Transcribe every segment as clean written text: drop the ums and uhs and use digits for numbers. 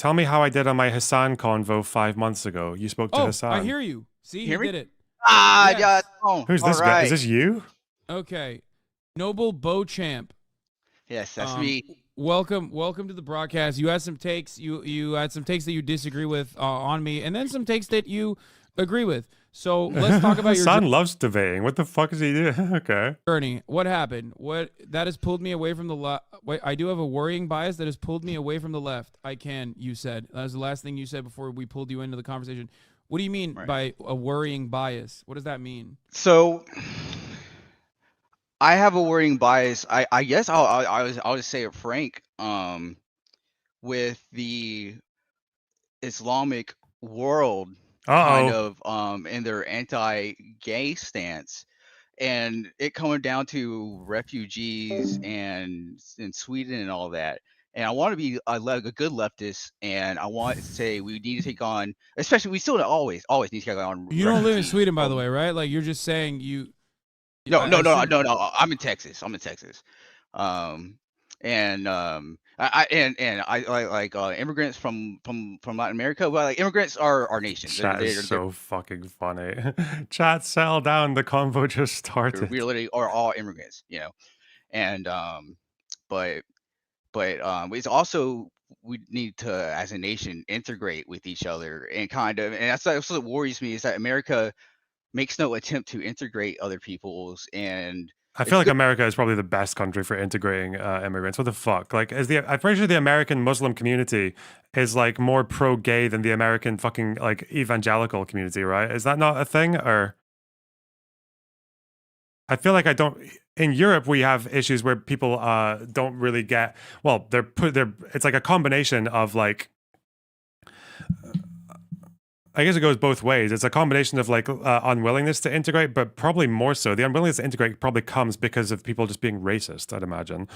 Tell me how I did on my Hassan convo 5 months ago. You spoke to Oh, Hassan. I hear you. See, You he hear me? did it. Ah, yeah. Yes. Oh, Who's all this guy? Is right. this you? Okay. Noble Beauchamp. Yes, that's me. Welcome to the broadcast. You had some takes. You had some takes that you disagree with on me, and then some takes that you agree with. So let's talk about your Hassan loves debating. What the fuck is he doing? Okay. journey. What happened? What that has pulled me away from the left. Wait, I do have a worrying bias that has pulled me away from the left. You said. That was the last thing you said before we pulled you into the conversation. What do you mean Right. by a worrying bias? What does that mean? So I have a worrying bias. I guess I'll just say it frank. With the Islamic world kind Uh-oh. of in their anti-gay stance, and it coming down to refugees and in Sweden and all that. And I want to be a good leftist, and I want to say we need to take on, especially we still always need to take on You don't live in refugees Sweden, by the way, from. right? Like you're just saying you. No, I no, no, assume. no, no. I'm in Texas. I'm in Texas. And I like immigrants from Latin America. Well, like immigrants are our nation. Chat is so fucking funny. Chat, settle down. The convo just We started. literally are all immigrants, and but it's also we need to, as a nation, integrate with each other and and that's what worries me is that America makes no attempt to integrate other peoples, and I feel it's like good. America is probably the best country for integrating immigrants. What the fuck? Like, I'm pretty sure the American Muslim community is like more pro-gay than the American fucking like evangelical community, right? Is that not a thing? Or I feel like I don't. In Europe, we have issues where people don't really get. Well, It's like a combination of like. I guess it goes both ways. It's a combination of like unwillingness to integrate, but probably more so. The unwillingness to integrate probably comes because of people just being racist, I'd imagine.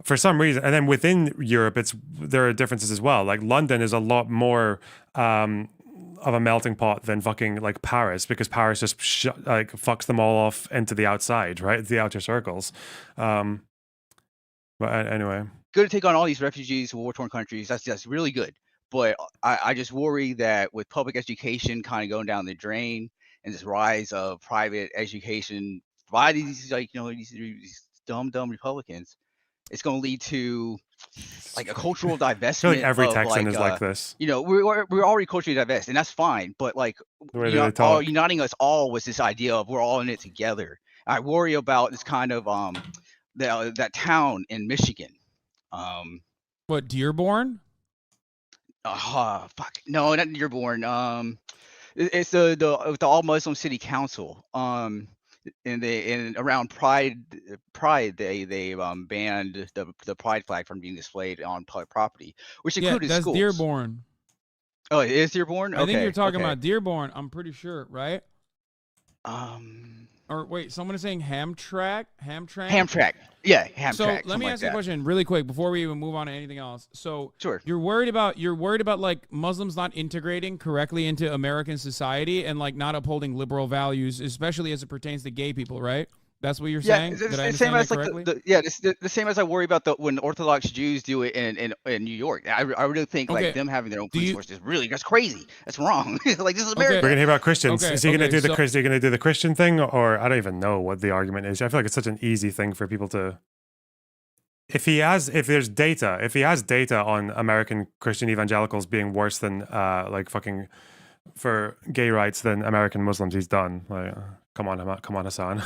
For some reason, and then within Europe, there are differences as well. Like London is a lot more of a melting pot than fucking like Paris, because Paris just like fucks them all off into the outside, right? The outer circles. But anyway. Good to take on all these refugees, war-torn countries. That's really good. But I just worry that with public education kind of going down the drain and this rise of private education by these these dumb Republicans, it's going to lead to like a cultural I feel like divestment every of Texan like is like this. we're already culturally divest, and that's fine. But like The way they all talk. uniting us all was this idea of we're all in it together. I worry about this kind of that town in Michigan. What, Dearborn? Fuck. No, not Dearborn. It's the All Muslim City Council. And around Pride, they banned the Pride flag from being displayed on public property, which Yeah, included that's schools. Dearborn. Oh, it is Dearborn. I think Okay, you're talking okay. about Dearborn. I'm pretty sure, right? Um, Or wait, someone is saying Hamtramck? Hamtramck. Yeah, Hamtramck. So let something me like ask you a that. question really quick before we even move on to anything else. So Sure. you're worried about like Muslims not integrating correctly into American society and like not upholding liberal values, especially as it pertains to gay people, right? That's what you're Yeah, saying? it's Did I the same understand that as like correctly? the same as I worry about when Orthodox Jews do it in New York. I really think like Okay. them having their own Do police you force is that's crazy. That's wrong. Like this is Okay. We're America. gonna hear about Christians. Okay, Is he gonna okay, do the so Is he gonna do the Christian thing, or I don't even know what the argument is. I feel like it's such an easy thing for people to. If he has data on American Christian evangelicals being worse than like fucking for gay rights than American Muslims, he's done. Like, come on, Hassan.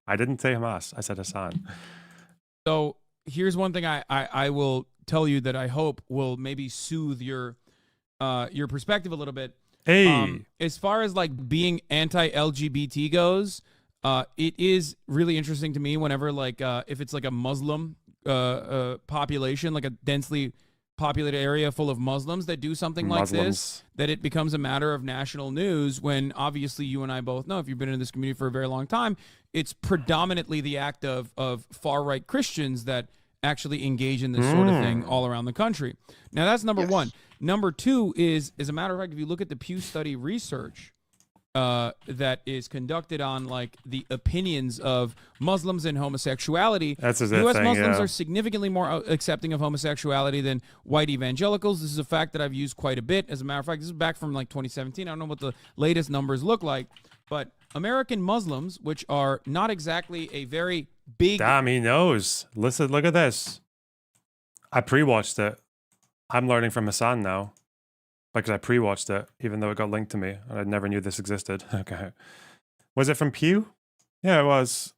I didn't say Hamas. I said Hassan. So here's one thing I will tell you that I hope will maybe soothe your perspective a little bit. Hey, As far as like being anti-LGBT goes, it is really interesting to me whenever like if it's like a Muslim population, like a densely populated area full of Muslims that do something like this, Muslims. that it becomes a matter of national news when obviously you and I both know, if you've been in this community for a very long time, it's predominantly the act of far-right Christians that actually engage in this sort of thing all around the country. Now that's number one. Number two is, as a matter of fact, if you look at the Pew Study research, that is conducted on like the opinions of Muslims and homosexuality. That's his U.S. thing, Muslims yeah. are significantly more accepting of homosexuality than white evangelicals. This is a fact that I've used quite a bit. As a matter of fact, this is back from like 2017. I don't know what the latest numbers look like, but American Muslims, which are not exactly a very big... Damn, he knows. Listen, look at this. I pre-watched it. I'm learning from Hassan now. Because I pre-watched it, even though it got linked to me, and I never knew this existed. Okay. Was it from Pew? Yeah, it was.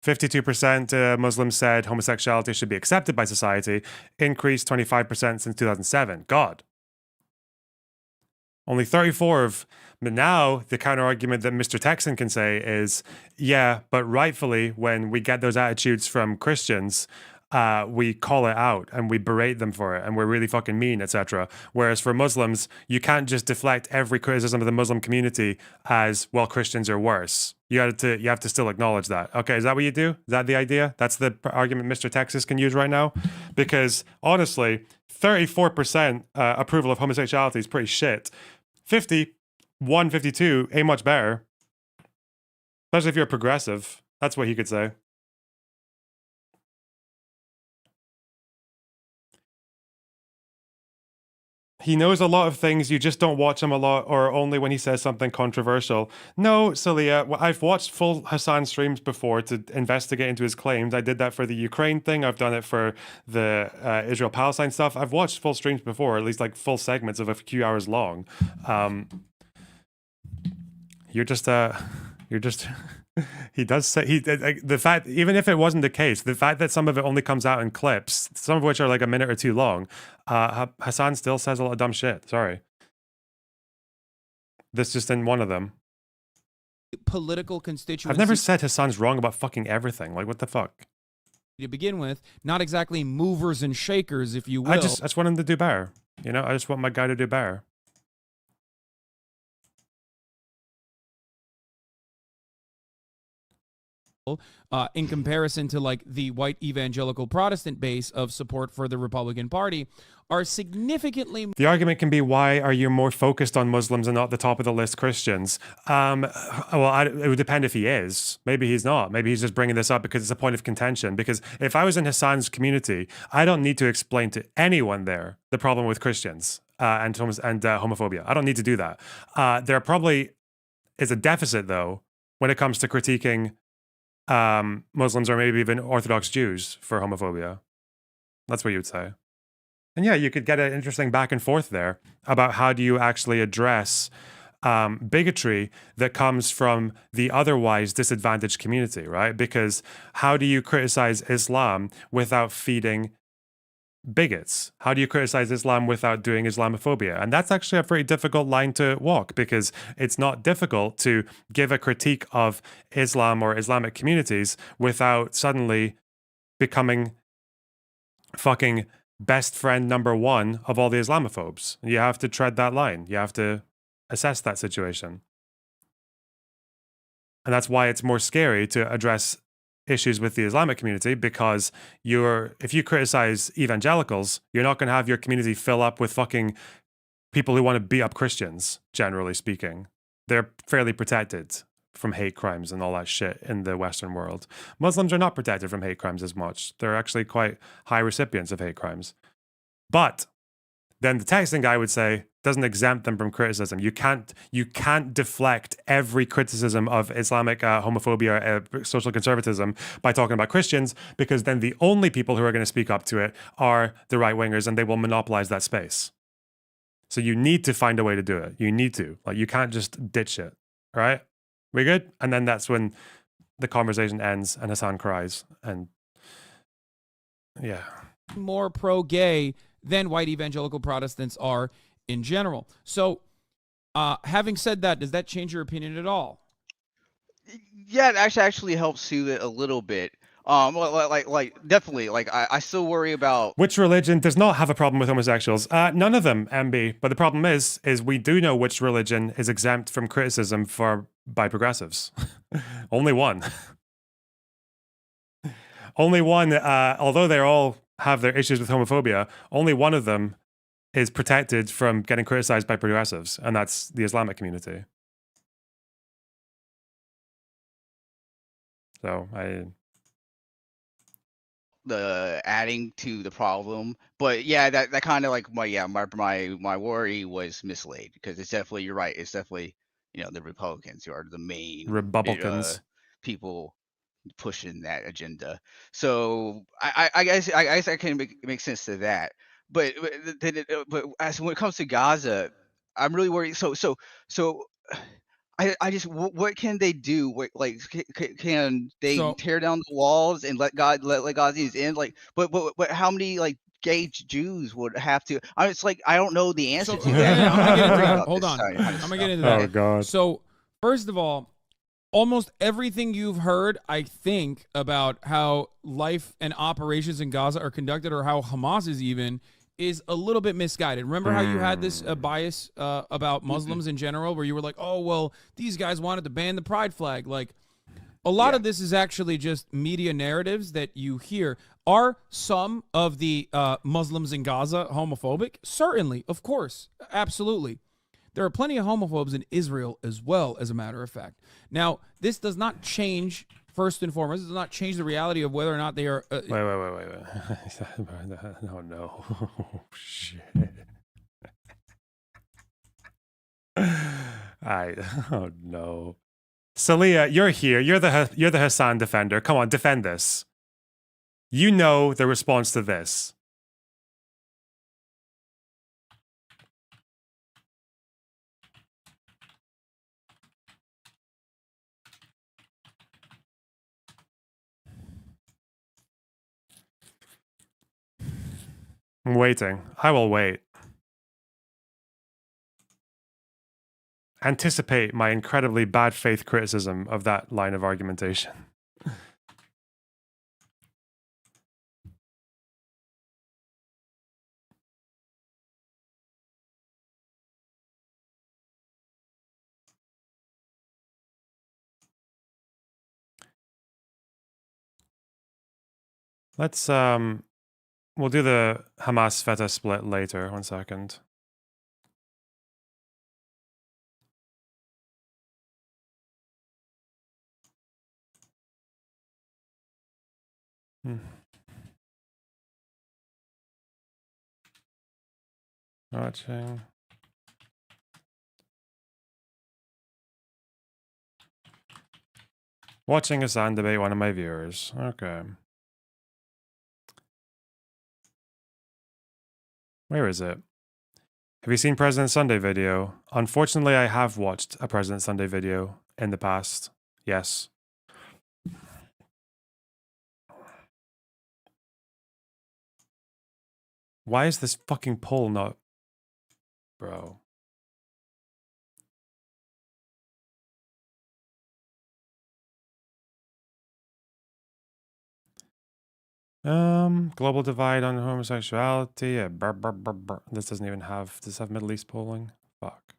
52% Muslims said homosexuality should be accepted by society, increased 25% since 2007. God. Only 34 of... But now, the counter-argument that Mr. Texan can say is, yeah, but rightfully, when we get those attitudes from Christians, we call it out and we berate them for it and we're really fucking mean, etc. Whereas for Muslims, you can't just deflect every criticism of the Muslim community as, well, Christians are worse. You have to still acknowledge that. Okay, is that what you do? Is that the idea? That's the argument Mr. Texas can use right now? Because honestly, 34% approval of homosexuality is pretty shit. 52 ain't much better. Especially if you're progressive. That's what he could say. He knows a lot of things, you just don't watch him a lot or only when he says something controversial. No, Celia, I've watched full Hassan streams before to investigate into his claims. I did that for the Ukraine thing. I've done it for the Israel-Palestine stuff. I've watched full streams before, at least like full segments of a few hours long. You're just he does say the fact, even if it wasn't the case, the fact that some of it only comes out in clips, some of which are like a minute or two long, Hassan still says a lot of dumb shit. Sorry. This just in one of them. Political constituency. I've never said Hassan's wrong about fucking everything. Like, what the fuck? To begin with, not exactly movers and shakers, if you will. I just want him to do better. You know, I just want my guy to do better. In comparison to like the white evangelical Protestant base of support for the Republican Party, are significantly... The argument can be, why are you more focused on Muslims and not the top of the list Christians? Well, it would depend if he is. Maybe he's not. Maybe he's just bringing this up because it's a point of contention. Because if I was in Hassan's community, I don't need to explain to anyone there the problem with Christians and homophobia. I don't need to do that. There probably is a deficit, though, when it comes to critiquing Muslims or maybe even Orthodox Jews for homophobia. That's what you would say. And yeah, you could get an interesting back and forth there about how do you actually address bigotry that comes from the otherwise disadvantaged community, right? Because how do you criticize Islam without feeding bigots? How do you criticize Islam without doing Islamophobia? And that's actually a pretty difficult line to walk, because it's not difficult to give a critique of Islam or Islamic communities without suddenly becoming fucking best friend number one of all the Islamophobes. You have to tread that line. You have to assess that situation. And that's why it's more scary to address issues with the Islamic community, because if you criticize evangelicals, you're not going to have your community fill up with fucking people who want to beat up Christians, generally speaking. They're fairly protected from hate crimes and all that shit in the Western world. Muslims are not protected from hate crimes as much. They're actually quite high recipients of hate crimes. But then the texting guy would say, doesn't exempt them from criticism. You can't deflect every criticism of Islamic homophobia, social conservatism by talking about Christians, because then the only people who are going to speak up to it are the right-wingers, and they will monopolize that space. So you need to find a way to do it. You need to. Like, you can't just ditch it, right? We good? And then that's when the conversation ends and Hassan cries. And yeah. More pro-gay than white evangelical Protestants are in general. So, having said that, does that change your opinion at all? Yeah, it actually helps soothe it a little bit. Definitely. Like, I still worry about... Which religion does not have a problem with homosexuals? None of them, MB. But the problem is we do know which religion is exempt from criticism by progressives. Only one. Only one, although they all have their issues with homophobia, only one of them is protected from getting criticized by progressives, and that's the Islamic community. So the adding to the problem. But yeah, that kind of like my worry was mislaid, because it's definitely, you're right, it's definitely, the Republicans who are the main Republicans. people pushing that agenda. So I guess I can make sense to that. But as when it comes to Gaza, I'm really worried. So I just, what can they do? Like, can they So tear down the walls and let Gazans in? Like, but how many like gay Jews would have to? It's like, I don't know the answer so to that. yeah, I'm gonna I'm get into worried that. about Hold this on, kind of I'm gonna get stuff. into Oh that. God. So first of all, almost everything you've heard, I think, about how life and operations in Gaza are conducted, or how Hamas is a little bit misguided. Remember how you had this bias about Muslims in general, where you were like, oh, well, these guys wanted to ban the pride flag. Like, a lot of this is actually just media narratives that you hear. Are some of the Muslims in Gaza homophobic? Certainly, of course, absolutely. There are plenty of homophobes in Israel as well, as a matter of fact. Now, this does not change, first and foremost, it does not change the reality of whether or not they are. Wait. Oh no. Oh, shit. Oh no. Salia, you're here. You're the Hassan defender. Come on, defend this. You know the response to this. I'm waiting. I will wait. Anticipate my incredibly bad faith criticism of that line of argumentation. Let's we'll do the Hamas Feta split later. 1 second. Watching. Watching Hassan debate one of my viewers. Okay. Where is it? Have you seen President Sunday video? Unfortunately, I have watched a President Sunday video in the past. Yes. Why is this fucking poll not... Bro. Global divide on homosexuality. Yeah, this doesn't even have... Does this have Middle East polling? Fuck.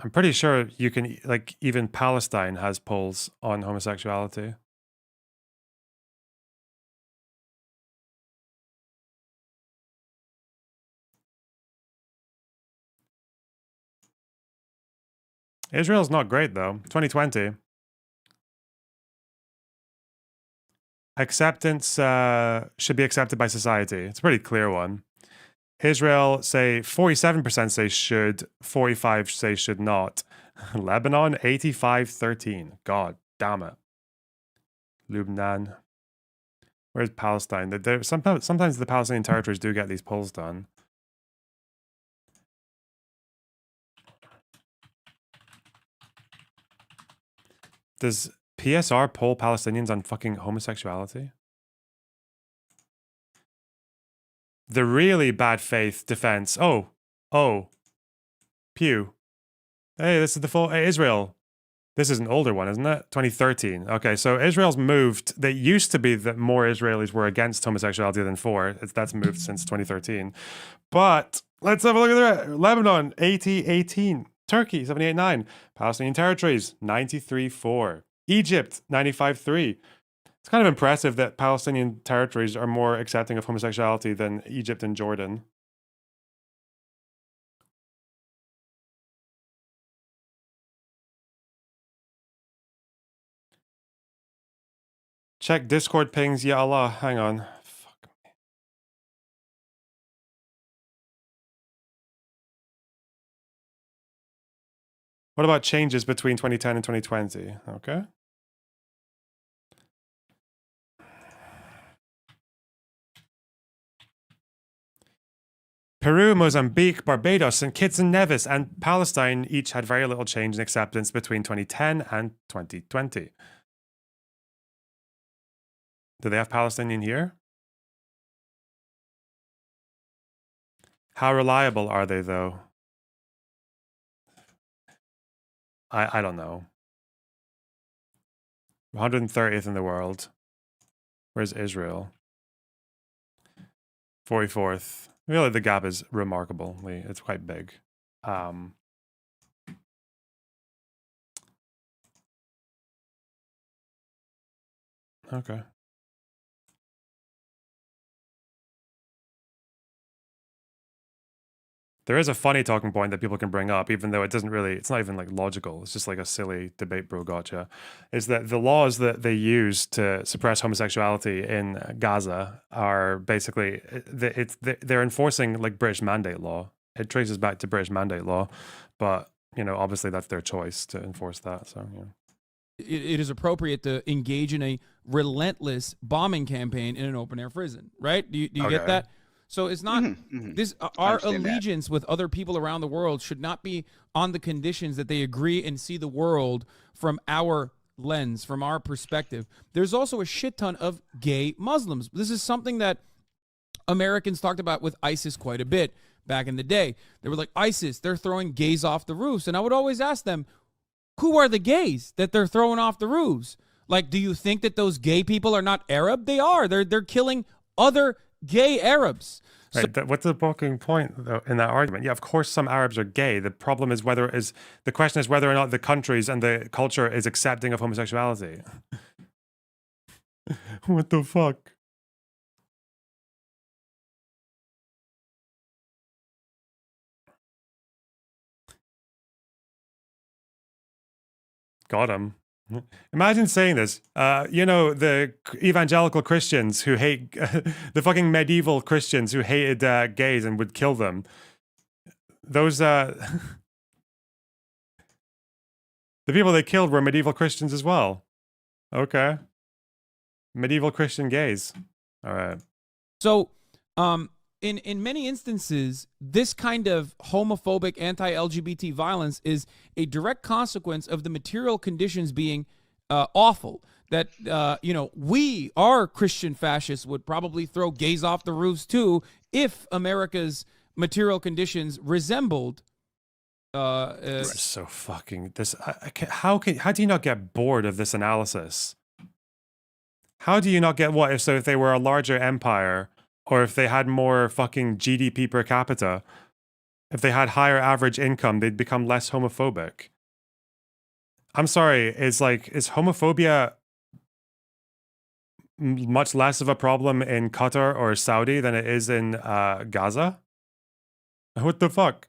I'm pretty sure you can... Like, even Palestine has polls on homosexuality. Israel's not great, though. 2020. Acceptance should be accepted by society. It's a pretty clear one. Israel say 47% say should, 45 say should not. Lebanon 85-13. God damn it. Lebanon. Where's Palestine? Sometimes the Palestinian territories do get these polls done. Does PSR poll Palestinians on fucking homosexuality? The really bad faith defense. Oh. Pew. Hey, this is the full Israel. This is an older one, isn't it? 2013. Okay, so Israel's moved. They used to be that more Israelis were against homosexuality than for. That's moved since 2013. But let's have a look at the Lebanon, 80-18. Turkey, 78-9. Palestinian territories, 93-4. Egypt, 95-3. It's kind of impressive that Palestinian territories are more accepting of homosexuality than Egypt and Jordan. Check Discord pings. Ya Allah. Hang on. Fuck. What about changes between 2010 and 2020? Okay. Peru, Mozambique, Barbados, St. Kitts and Nevis, and Palestine each had very little change in acceptance between 2010 and 2020. Do they have Palestinian here? How reliable are they, though? I don't know. 130th in the world. Where's Israel? 44th. Really, the gap is remarkably, it's quite big. Okay. There is a funny talking point that people can bring up, even though it doesn't really, it's not even like logical. It's just like a silly debate bro gotcha. Is that the laws that they use to suppress homosexuality in Gaza are basically, they're enforcing like British mandate law. It traces back to British mandate law, but you know, obviously that's their choice to enforce that. So, yeah. It is appropriate to engage in a relentless bombing campaign in an open air prison, right? Do you get that? So it's not this. Our allegiance with other people around the world should not be on the conditions that they agree and see the world from our lens, from our perspective. There's also a shit ton of gay Muslims. This is something that Americans talked about with ISIS quite a bit back in the day. They were like, ISIS, they're throwing gays off the roofs. And I would always ask them, who are the gays that they're throwing off the roofs? Like, do you think that those gay people are not Arab? They are. They're killing other gay Arabs. Right. So, what's the fucking point though in that argument? Yeah, of course some Arabs are gay. The problem is the question is whether or not the countries and the culture is accepting of homosexuality. What the fuck? Got him. Imagine saying this. You know, the evangelical Christians who hate the fucking medieval Christians who hated gays and would kill them. Those the people they killed were medieval Christians as well. Okay. Medieval Christian gays. All right. So, in many instances, this kind of homophobic anti-LGBT violence is a direct consequence of the material conditions being awful. That, we, our Christian fascists, would probably throw gays off the roofs too if America's material conditions resembled. So fucking this. How do you not get bored of this analysis? How do you not get what if they were a larger empire? Or if they had more fucking GDP per capita, if they had higher average income, they'd become less homophobic. I'm sorry, is homophobia much less of a problem in Qatar or Saudi than it is in Gaza? What the fuck?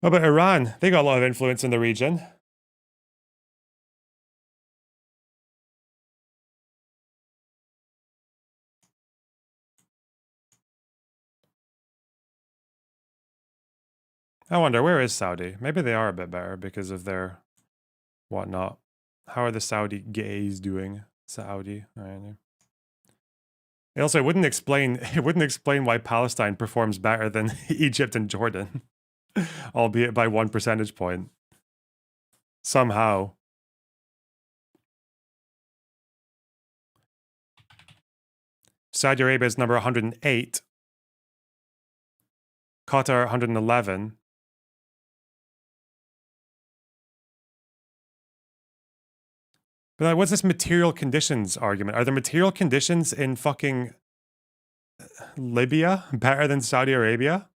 What about Iran? They got a lot of influence in the region. I wonder, where is Saudi? Maybe they are a bit better because of their whatnot. How are the Saudi gays doing? Saudi. I don't know. Also, it wouldn't explain why Palestine performs better than Egypt and Jordan, albeit by 1 percentage point. Somehow. Saudi Arabia is number 108. Qatar 111. But what's this material conditions argument? Are there material conditions in fucking Libya better than Saudi Arabia?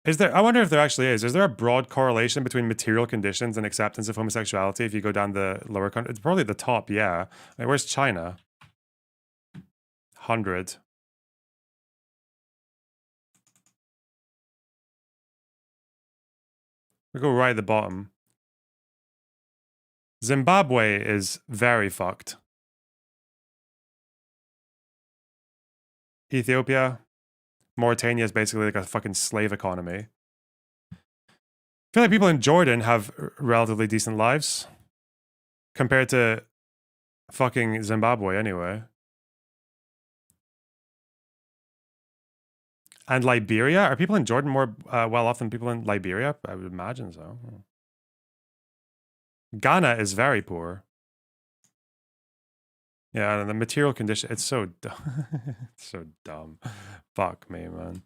I wonder if there actually is. Is there a broad correlation between material conditions and acceptance of homosexuality if you go down the lower country? It's probably the top, yeah. Like, where's China? 100. We go right at the bottom. Zimbabwe is very fucked. Ethiopia, Mauritania is basically like a fucking slave economy. I feel like people in Jordan have relatively decent lives compared to fucking Zimbabwe anyway. And Liberia? Are people in Jordan more well off than people in Liberia? I would imagine so. Ghana is very poor. Yeah, and the material condition, it's so dumb. It's so dumb. Fuck me, man.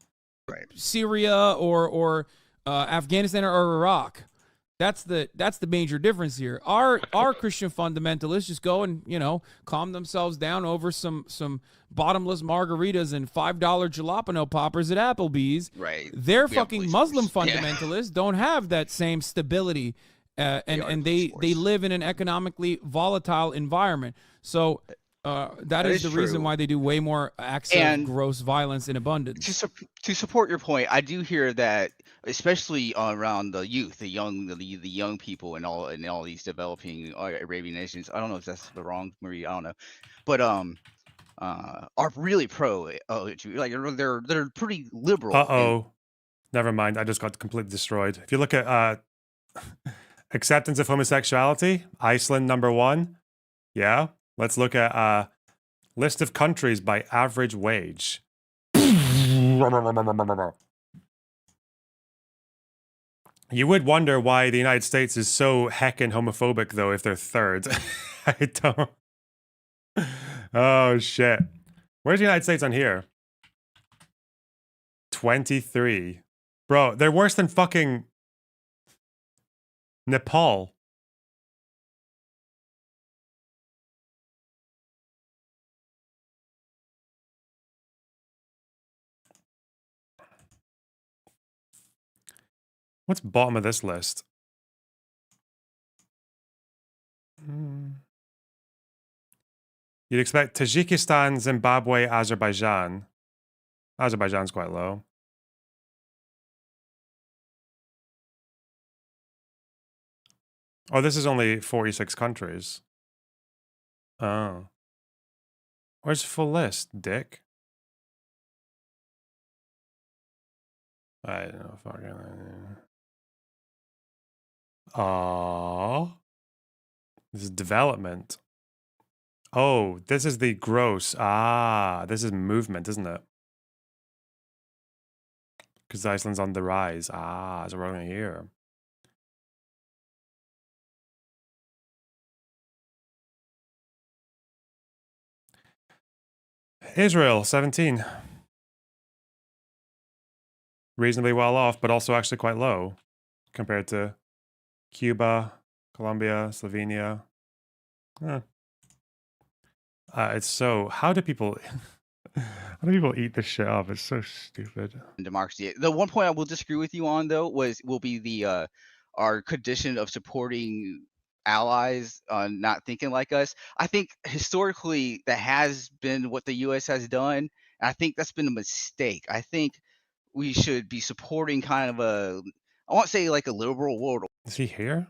Right. Syria or Afghanistan or Iraq. That's the major difference here. Our Christian fundamentalists just go and, you know, calm themselves down over some bottomless margaritas and $5 jalapeno poppers at Applebee's. Right. Their fucking Muslim fundamentalists don't have that same stability, and they live in an economically volatile environment. So that is the reason why they do way more acts of gross violence in abundance. To support your point, I do hear that, especially around the youth, the young people, and all these developing Arabian nations. I don't know if that's the wrong Marie. I don't know, but are really pro. Like they're pretty liberal. Never mind. I just got completely destroyed. If you look at acceptance of homosexuality, Iceland #1. Yeah. Let's look at list of countries by average wage. You would wonder why the United States is so heckin' homophobic, though, if they're third. I don't. Oh, shit. Where's the United States on here? 23. Bro, they're worse than fucking Nepal. What's bottom of this list? You'd expect Tajikistan, Zimbabwe, Azerbaijan. Azerbaijan's quite low. Oh, this is only 46 countries. Oh. Where's the full list, dick? I don't know. Fucking. Oh. This is development. Oh, this is the gross. Ah, this is movement, isn't it? Because Iceland's on the rise. Ah, so we're going here. Israel, 17. Reasonably well off, but also actually quite low compared to Cuba, Colombia, Slovenia. It's so. How do people eat this shit up? It's so stupid. Democracy. The one point I will disagree with you on, though, will be the our condition of supporting allies on not thinking like us. I think historically that has been what the U.S. has done, and I think that's been a mistake. I think we should be supporting kind of I won't say like a liberal world. Is he here?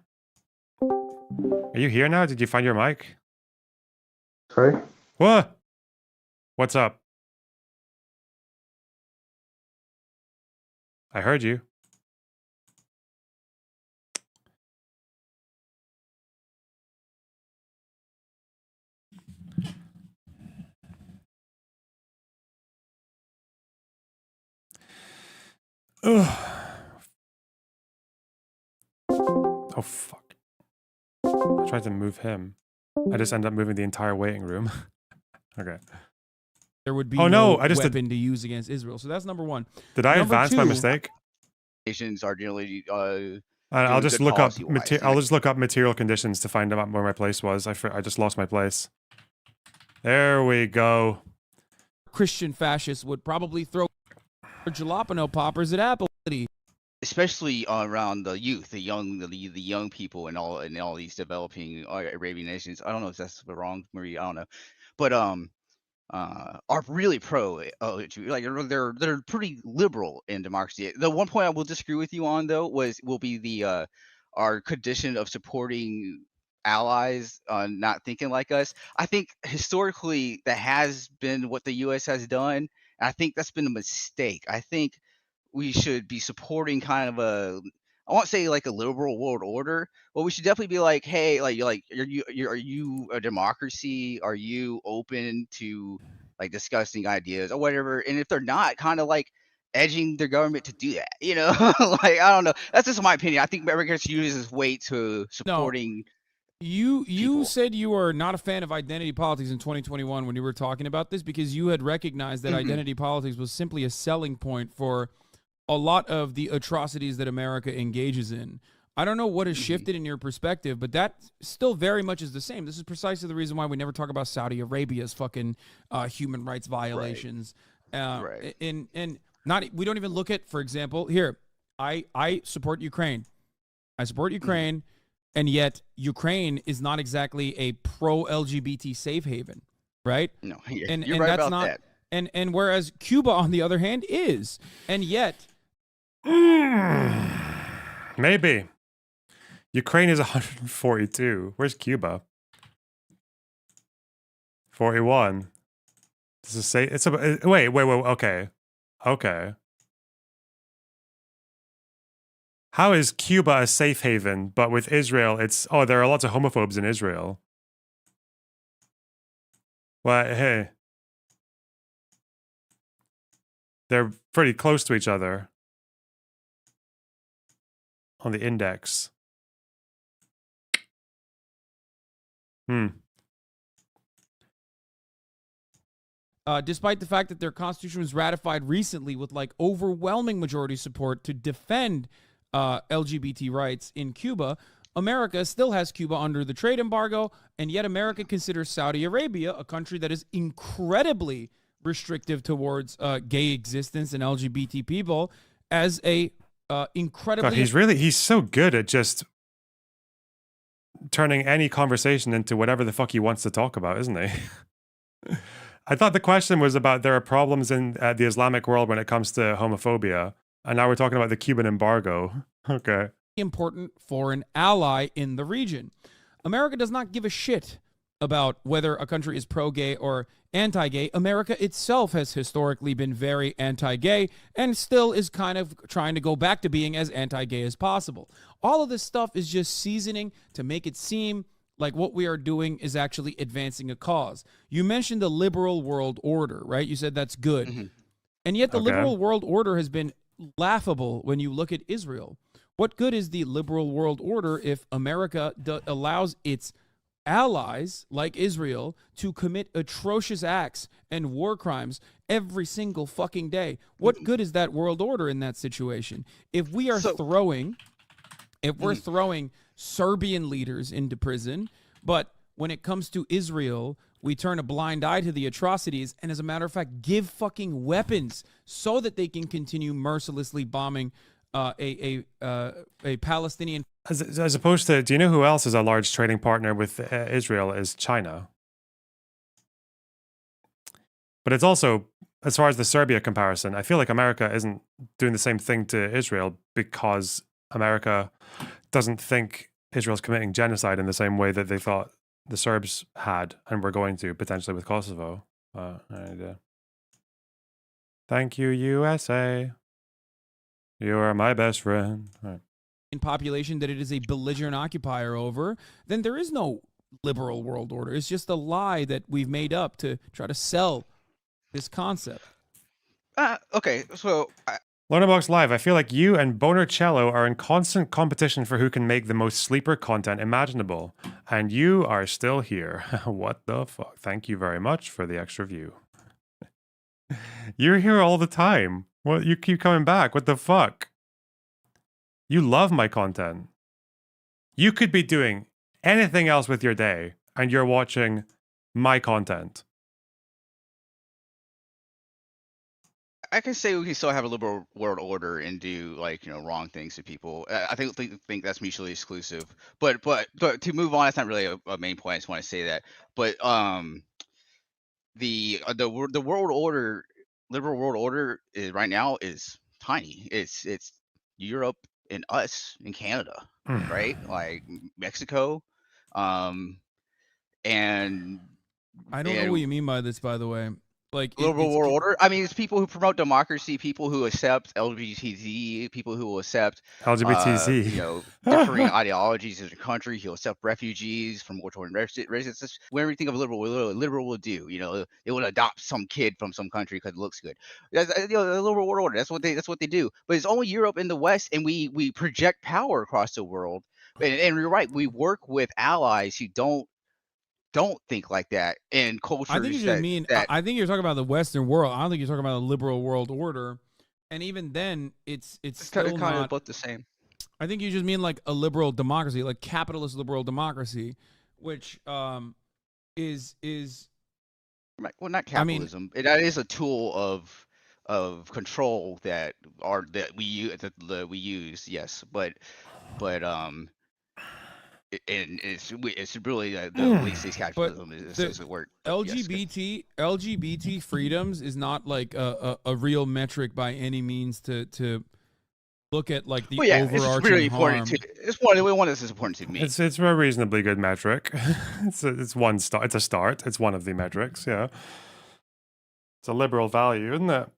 Are you here now? Did you find your mic? Sorry? What? What's up? I heard you. Ugh. Oh, fuck. I tried to move him. I just ended up moving the entire waiting room. Okay. There would be no weapon to use against Israel. So that's number one. Did I advance by mistake? Nations are generally I'll just look up I'll just look up material conditions to find out where my place was. I just lost my place. There we go. Christian fascists would probably throw jalapeno poppers at Applebee's. Especially around the youth, the young people, and all these developing Arabian nations. I don't know if that's the wrong Marie. I don't know, but are really pro LGBT. Like they're pretty liberal in democracy. The one point I will disagree with you on though will be the our condition of supporting allies on not thinking like us. I think historically that has been what the U.S. has done, and I think that's been a mistake. I think we should be supporting kind of I won't say like a liberal world order, but we should definitely be like, hey, are you a democracy? Are you open to like discussing ideas or whatever? And if they're not, kind of like edging their government to do that, like I don't know. That's just my opinion. I think America should use this weight to No, supporting you people. said you were not a fan of identity politics in 2021 when you were talking about this because you had recognized that identity politics was simply a selling point for a lot of the atrocities that America engages in. I don't know what has shifted in your perspective, but that still very much is the same. This is precisely the reason why we never talk about Saudi Arabia's fucking human rights violations. Right. And not we don't even look at, for example, here I support Ukraine. I support Ukraine, and yet Ukraine is not exactly a pro LGBT safe haven, right? No, And you're right that's about not that. and whereas Cuba on the other hand is, and yet Maybe. Ukraine is 142. Where's Cuba? 41. Does it say it's a wait, okay. Okay. How is Cuba a safe haven, but with Israel it's there are lots of homophobes in Israel. Well, hey. They're pretty close to each other on the index. despite the fact that their constitution was ratified recently with like overwhelming majority support to defend LGBT rights in Cuba, America still has Cuba under the trade embargo, and yet America considers Saudi Arabia, a country that is incredibly restrictive towards gay existence and LGBT people, as a incredibly. God, he's so good at just turning any conversation into whatever the fuck he wants to talk about, isn't he? I thought the question was about there are problems in the Islamic world when it comes to homophobia, and now we're talking about the Cuban embargo. Okay. Important foreign ally in the region. America does not give a shit about whether a country is pro-gay or anti-gay. America itself has historically been very anti-gay and still is kind of trying to go back to being as anti-gay as possible. All of this stuff is just seasoning to make it seem like what we are doing is actually advancing a cause. You mentioned the liberal world order, right? You said that's good. And yet the liberal world order has been laughable when you look at Israel. What good is the liberal world order if America allows its allies, like Israel, to commit atrocious acts and war crimes every single fucking day? What good is that world order in that situation? If we are throwing Serbian leaders into prison, but when it comes to Israel, we turn a blind eye to the atrocities and, as a matter of fact, give fucking weapons so that they can continue mercilessly bombing a Palestinian. As opposed to, do you know who else is a large trading partner with Israel? Is China. But it's also, as far as the Serbia comparison, I feel like America isn't doing the same thing to Israel because America doesn't think Israel's committing genocide in the same way that they thought the Serbs had and were going to, potentially with Kosovo. Thank you, USA. You are my best friend. Right. In population that it is a belligerent occupier over, then there is no liberal world order. It's just a lie that we've made up to try to sell this concept. Okay, so Lonerbox Live, I feel like you and Bonercello are in constant competition for who can make the most sleeper content imaginable. And you are still here. What the fuck? Thank you very much for the extra view. You're here all the time. Well, you keep coming back. What the fuck? You love my content. You could be doing anything else with your day, and you're watching my content. I can say we can still have a liberal world order and do wrong things to people. I think that's mutually exclusive. But to move on, that's not really a main point. I just want to say that. But the world order, liberal world order, right now is tiny. It's Europe and us and Canada, right? Like Mexico, um, and I don't know what and you mean by this, by the way. Like liberal it's world order. I mean, it's people who promote democracy, people who accept LGBT, people who will accept, LGBTZ. differing ideologies in the country. He'll accept refugees from war-torn races. That's what everything of a liberal will do. It will adopt some kid from some country because it looks good. That's the liberal world order. That's what they do. But it's only Europe and the West, and we project power across the world. And you're right. We work with allies who don't think like that, and I think you cultures just mean that I think you're talking about the Western world. I don't think you're talking about the liberal world order. And even then, it's still kind of not. both the same. I think you just mean like a liberal democracy, like capitalist liberal democracy, which is Right. Well, not I mean, capitalism. That is a tool of control that we use. Yes, but and it's really the least these but capitalism is the doesn't work. But yes, good. LGBT freedoms is not like a real metric by any means to look at like the Well, yeah, it's overarching really harm. important to. It's one that's important to me. It's a reasonably good metric. it's one start. It's a start. It's one of the metrics. Yeah, it's a liberal value, isn't it?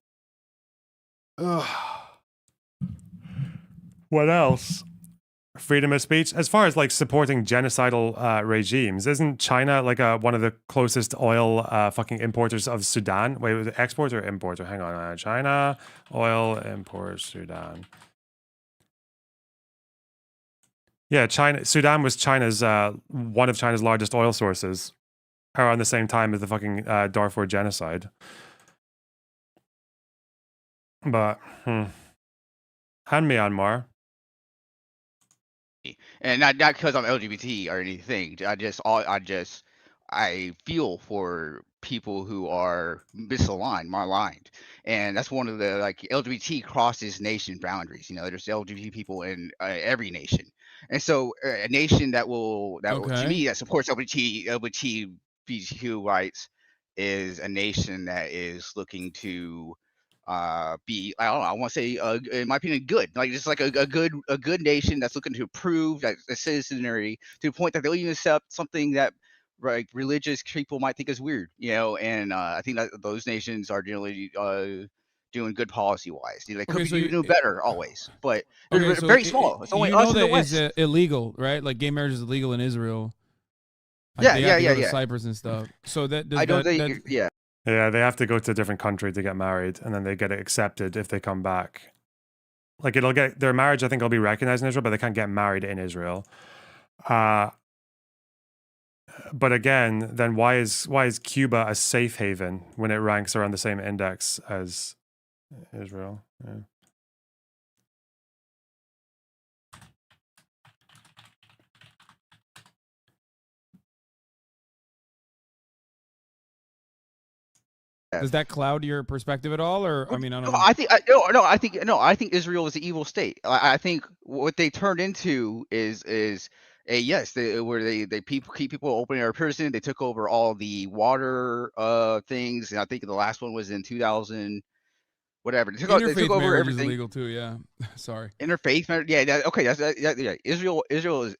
Ugh. What else? Freedom of speech. As far as like supporting genocidal regimes, isn't China like one of the closest oil fucking importers of Sudan? Wait, was it exporter or importer? Hang on, China oil import Sudan. Yeah, Sudan was China's one of China's largest oil sources, around the same time as the fucking Darfur genocide. But and Myanmar. And not because I'm LGBT or anything. I feel for people who are maligned, and that's one of the LGBT crosses nation boundaries. There's LGBT people in every nation, and so a nation that will to me that supports LGBTQ rights is a nation that is looking to be, I don't know, I want to say in my opinion good, like just like a good nation that's looking to improve that citizenry to the point that they'll even accept something that religious people might think is weird, and I think that those nations are generally doing good policy wise. They could be doing better always, but they're very small. It's only us in the West. Is illegal, right? Like gay marriage is illegal in Israel. Like they have to go to Cyprus and stuff. So yeah. Yeah, they have to go to a different country to get married, and then they get it accepted if they come back. Like their marriage, I think, will be recognized in Israel, but they can't get married in Israel. But again, then why is Cuba a safe haven when it ranks around the same index as Israel? Yeah. Does that cloud your perspective at all, or I mean, I don't know. I think Israel is an evil state. I think what they turned into is where they keep people open air prison. They took over all the water things, and I think the last one was in 2000. Whatever. They took over everything. Is illegal too. Yeah. Sorry. Interfaith marriage. Yeah. Okay. Yeah. Israel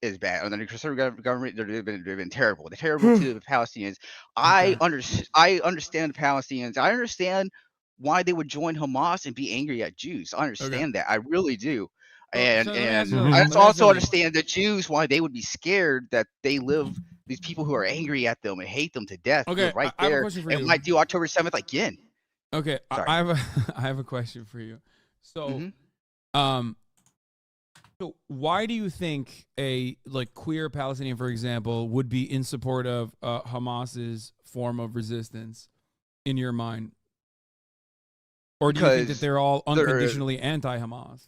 is bad. Under the conservative government, they've been terrible. They're terrible to the Palestinians. I understand the Palestinians. I understand why they would join Hamas and be angry at Jews. I understand that. I really do. And I also understand the Jews why they would be scared that they live these people who are angry at them and hate them to death. Okay. Right there, and might do October 7th again. Okay, I have a question for you. So, so why do you think a queer Palestinian, for example, would be in support of Hamas's form of resistance, in your mind? Or do you think that they're all unconditionally anti-Hamas?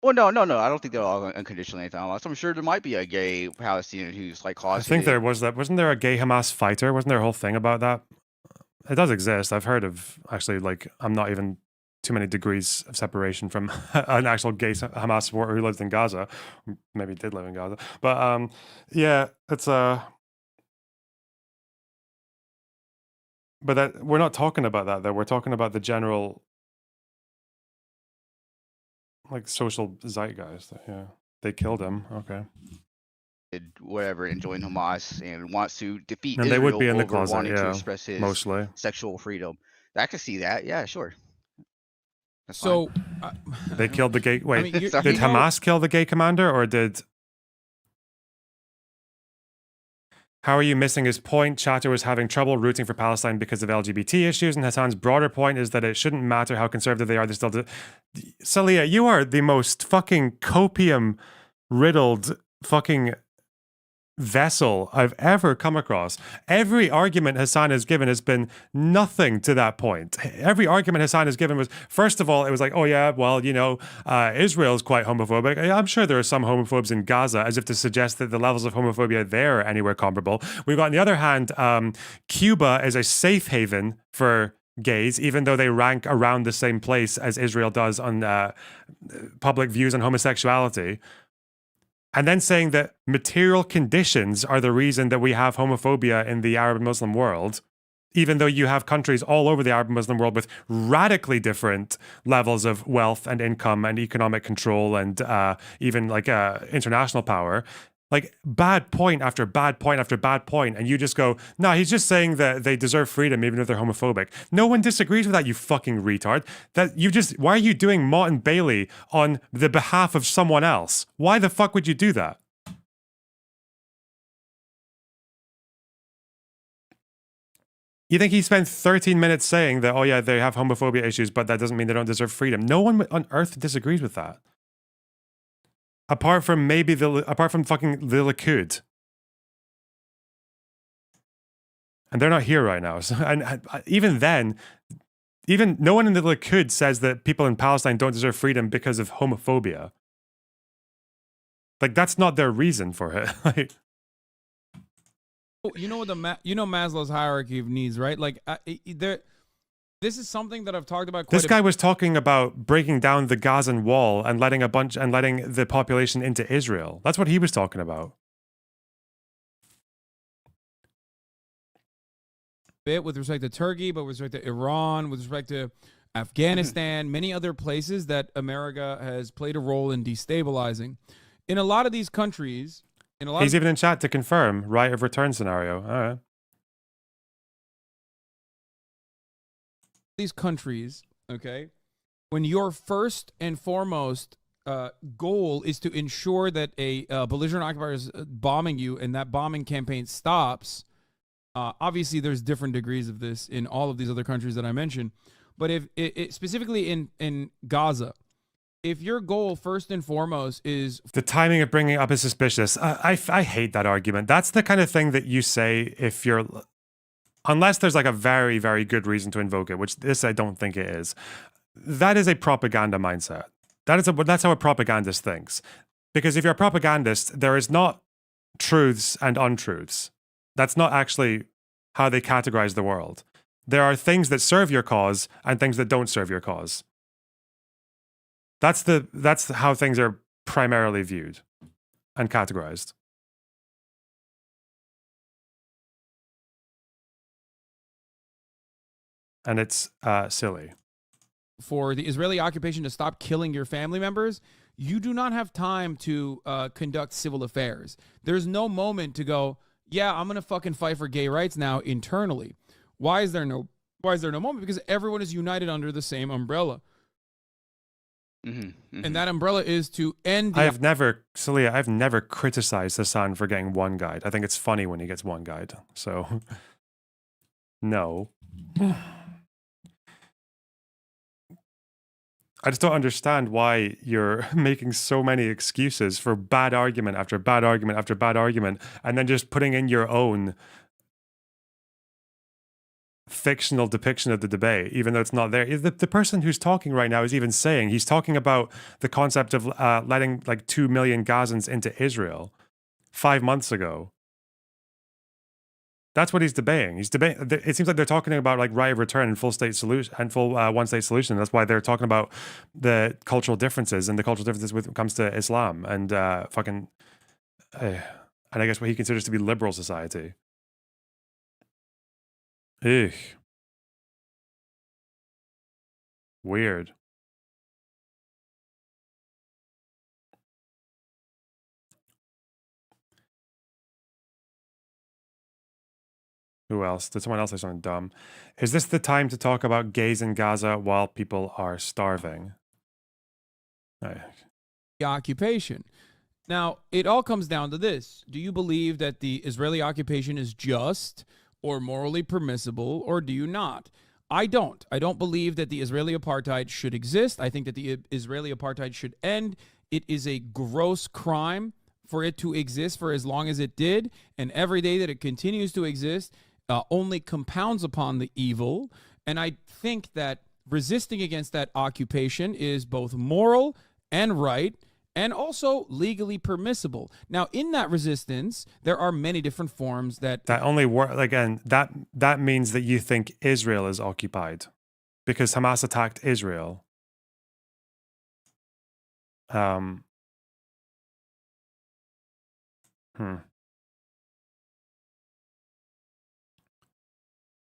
Well, no. I don't think they're all unconditionally anti-Hamas. I'm sure there might be a gay Palestinian who's closeted. I think there was that. Wasn't there a gay Hamas fighter? Wasn't there a whole thing about that? It does exist. I've heard of, actually, I'm not even too many degrees of separation from an actual gay Hamas supporter who lived in Gaza. Maybe did live in Gaza. But yeah, it's But that we're not talking about that though. We're talking about the general like social zeitgeist. Yeah. They killed him. Okay. Did whatever and joined Hamas and wants to defeat And they would Israel be in the over closet, wanting to yeah. express his Mostly. sexual freedom. I can see that. Yeah, sure. That's So They killed the gay. Wait, I mean, Sorry. did you know- Hamas kill the gay commander, or did? How are you missing his point? Chatter was having trouble rooting for Palestine because of LGBT issues, and Hassan's broader point is that it shouldn't matter how conservative they are. They still do. Salia, you are the most fucking copium riddled fucking vessel I've ever come across. Every argument Hassan has given has been nothing to that point. Every argument Hassan has given was, first of all, it was like, oh yeah, well, you know, Israel's quite homophobic. I'm sure there are some homophobes in Gaza, as if to suggest that the levels of homophobia there are anywhere comparable. We've got, on the other hand, Cuba is a safe haven for gays, even though they rank around the same place as Israel does on public views on homosexuality. And then saying that material conditions are the reason that we have homophobia in the Arab and Muslim world, even though you have countries all over the Arab and Muslim world with radically different levels of wealth and income and economic control and even like international power. Like bad point after bad point after bad point, and you just go, no, he's just saying that they deserve freedom even if they're homophobic. No one disagrees with that, you fucking retard. That you just, why are you doing Mott and Bailey on the behalf of someone else? Why the fuck would you do that? You think he spent 13 minutes saying that, oh yeah, they have homophobia issues, but that doesn't mean they don't deserve freedom. No one on earth disagrees with that. Apart from fucking the Likud. And they're not here right now. So, and even then, even no one in the Likud says that people in Palestine don't deserve freedom because of homophobia. Like, that's not their reason for it. Like, you know what Maslow's hierarchy of needs, right? Like this is something that I've talked about quite this guy was talking about breaking down the Gazan wall and letting the population into Israel. That's what he was talking about. bit with respect to Turkey, but with respect to Iran, with respect to Afghanistan, many other places that America has played a role in destabilizing. In a lot of these countries, he's even in chat to confirm right of return scenario. All right. These countries, okay, when your first and foremost goal is to ensure that a belligerent occupier is bombing you and that bombing campaign stops, obviously there's different degrees of this in all of these other countries that I mentioned, but if it specifically in Gaza, if your goal first and foremost is the timing of bringing it up is suspicious. I hate that argument. That's the kind of thing that you say if you're, unless there's like a very, very good reason to invoke it, which this I don't think it is. That is a propaganda mindset. That's how a propagandist thinks. Because if you're a propagandist, there is not truths and untruths. That's not actually how they categorize the world. There are things that serve your cause and things that don't serve your cause. That's how things are primarily viewed and categorized. And it's silly. For the Israeli occupation to stop killing your family members, you do not have time to conduct civil affairs. There's no moment to go, yeah, I'm gonna fucking fight for gay rights now internally. Why is there no moment? Because everyone is united under the same umbrella. And that umbrella is to end I've never criticized Hassan for getting one guide. I think it's funny when he gets one guide. So no. I just don't understand why you're making so many excuses for bad argument after bad argument after bad argument, and then just putting in your own fictional depiction of the debate, even though it's not there. The person who's talking right now is even saying, he's talking about the concept of letting like 2 million Gazans into Israel 5 months ago. That's what he's debating. It seems like they're talking about like right of return and full state solution and full one state solution. That's why they're talking about the cultural differences and the cultural differences when it comes to Islam and and I guess what he considers to be liberal society. Ugh. Weird. Who else? Did someone else say something dumb? Is this the time to talk about gays in Gaza while people are starving? The occupation. Now, it all comes down to this. Do you believe that the Israeli occupation is just or morally permissible, or do you not? I don't. I don't believe that the Israeli apartheid should exist. I think that the Israeli apartheid should end. It is a gross crime for it to exist for as long as it did, and every day that it continues to exist only compounds upon the evil. And I think that resisting against that occupation is both moral and right, and also legally permissible. Now, in that resistance, there are many different forms that only work. Again, that means that you think Israel is occupied because Hamas attacked Israel. Or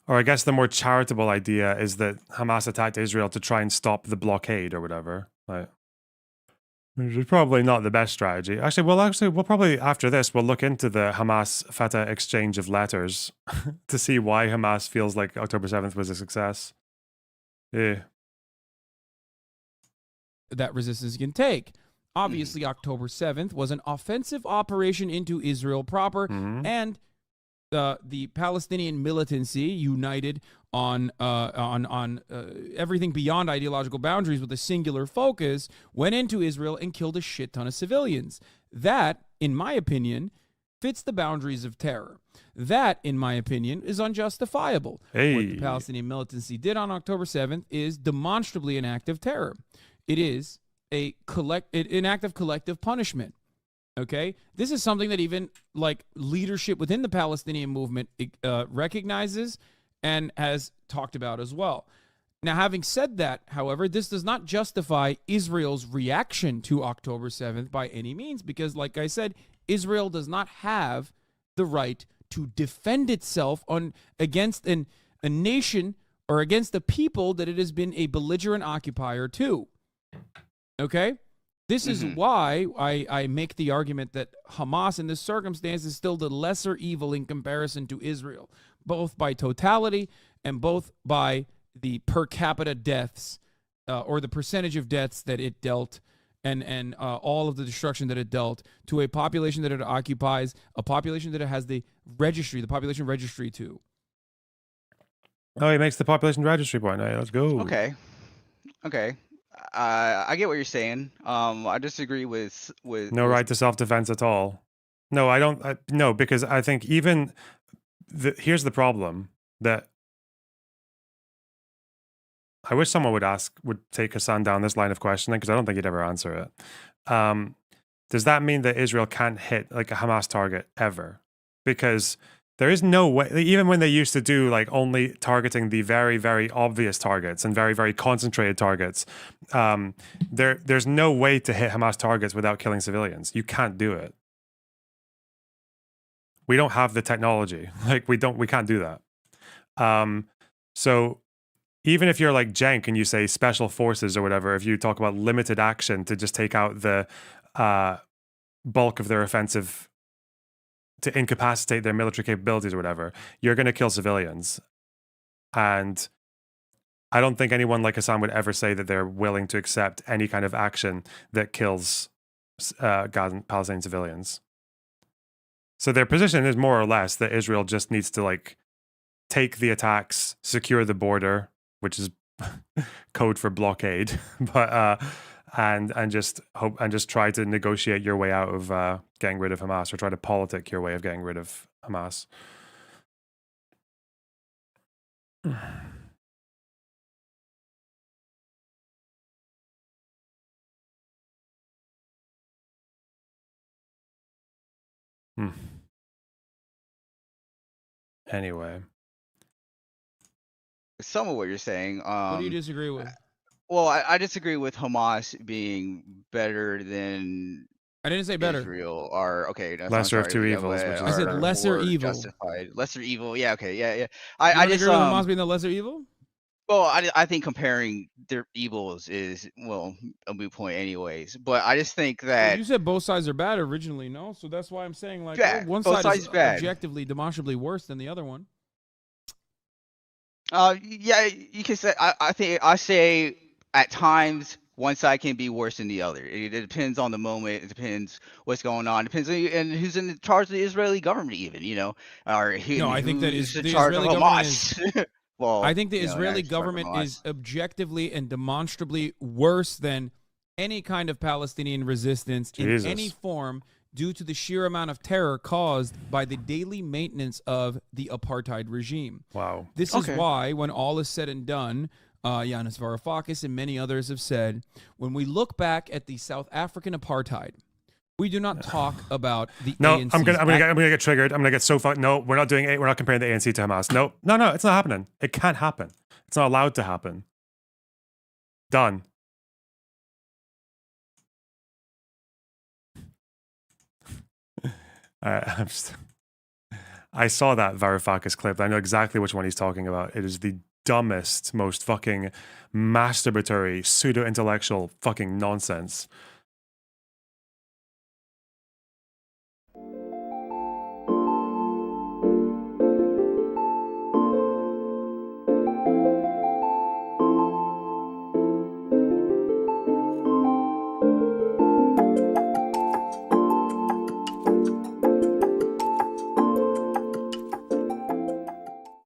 I guess the more charitable idea is that Hamas attacked Israel to try and stop the blockade or whatever. Like, which is probably not the best strategy. We'll probably, after this, we'll look into the Hamas-Fatah exchange of letters to see why Hamas feels like October 7th was a success. Yeah. That resistance can take. Obviously, October 7th was an offensive operation into Israel proper, and the Palestinian militancy, united on everything beyond ideological boundaries with a singular focus, went into Israel and killed a shit ton of civilians. That, in my opinion, fits the boundaries of terror. That, in my opinion, is unjustifiable. Hey. What the Palestinian militancy did on October 7th is demonstrably an act of terror. It is an act of collective punishment. Okay, this is something that even like leadership within the Palestinian movement recognizes and has talked about as well. Now, having said that, however, this does not justify Israel's reaction to October 7th by any means, because, like I said, Israel does not have the right to defend itself against a nation or against the people that it has been a belligerent occupier to. Okay? This is why I make the argument that Hamas in this circumstance is still the lesser evil in comparison to Israel, both by totality and both by the per capita deaths or the percentage of deaths that it dealt and all of the destruction that it dealt to a population that it occupies, a population that it has the population registry to. Oh, he makes the population registry point. Hey, let's go. Okay. I get what you're saying. I disagree with no right to self-defense at all. No, I don't. No, because I think even here's the problem that I wish someone would take Hassan down this line of questioning, because I don't think he'd ever answer it. Does that mean that Israel can't hit like a Hamas target ever? Because there is no way, even when they used to do like only targeting the very, very obvious targets and very, very concentrated targets, there's no way to hit Hamas targets without killing civilians. You can't do it. We don't have the technology. Like we can't do that. So even if you're like Jenk and you say special forces or whatever, if you talk about limited action to just take out the bulk of their offensive, to incapacitate their military capabilities or whatever, you're going to kill civilians. And I don't think anyone like Hassan would ever say that they're willing to accept any kind of action that kills Palestinian civilians. So their position is more or less that Israel just needs to like take the attacks, secure the border, which is code for blockade, but and just try to negotiate your way out of getting rid of Hamas, or try to politic your way of getting rid of Hamas. Anyway, some of what you're saying. What do you disagree with? Well, I disagree with Hamas being better than. I didn't say better. Israel are okay. No, lesser of two evils. Which I said lesser evil. Justified. Lesser evil. Yeah. Okay. Yeah. I just agree with Hamas being the lesser evil. Well, I think comparing their evils is well a moot point, anyways. But I just think Well, that you said both sides are bad originally, no? So that's why I'm saying like, bad. one Both side sides is bad. objectively, demonstrably worse than the other one. Yeah, you can say. I think I say at times one side can be worse than the other. It depends on the moment. It depends what's going on. It depends on and who's in charge of the Israeli government, even or No, I think that who's in the charge of Israeli government is. Hamas. Well, I think the not Israeli in charge of government is Hamas. objectively and demonstrably worse than any kind of Palestinian resistance in Jesus. any form due to the sheer amount of terror caused by the daily maintenance of the apartheid regime. Wow. This is Okay. why, when all is said and done, Yanis Varoufakis and many others have said, when we look back at the South African apartheid, we do not talk about the No, ANC's I'm gonna get triggered. I'm gonna get so fucked. No, we're not doing it. We're not comparing the ANC to Hamas. No, it's not happening. It can't happen. It's not allowed to happen. Done. I saw that Varoufakis clip. I know exactly which one he's talking about. It is the dumbest, most fucking masturbatory, pseudo-intellectual fucking nonsense